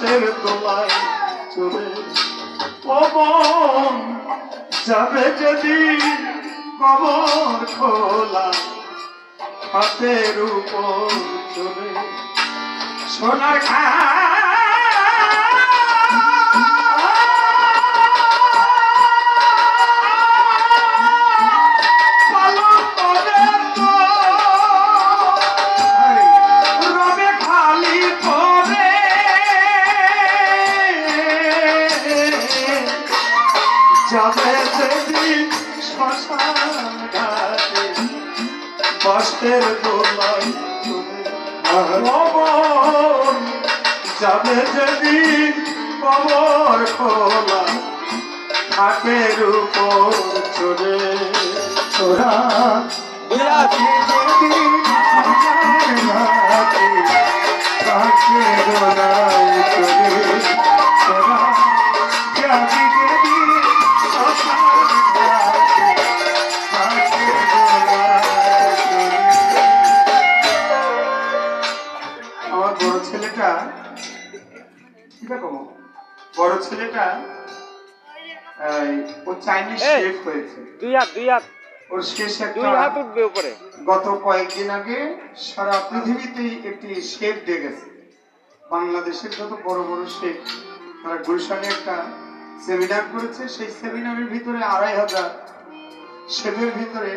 বাঁশের দোলায় চলে পবন যাবে যদি কবর খোলা হাতের উপর চলে সোনার খা যাবে যদি শ্মশান ঘাটে বাঁশের দোলায় চলে পবন যাবে যদি কবর খোলা হাতের উপর চলে তোরা যদি শ্মশান ঘাটে বাঁশের দোলায় চলে তোরা যাবি যদি আমার বড় ছেলেটা বড় ছেলেটা ও চাইনিজ শেফ হয়েছে। ওর শেষ একটা গত কয়েকদিন আগে সারা পৃথিবীতেই একটি শেফ ডে গেছে। বাংলাদেশের যত বড় বড় শেফ তারা গুলশানে একটা সেমিনার করেছে। সেই সেমিনারের ভিতরে 2500 শেফের ভিতরে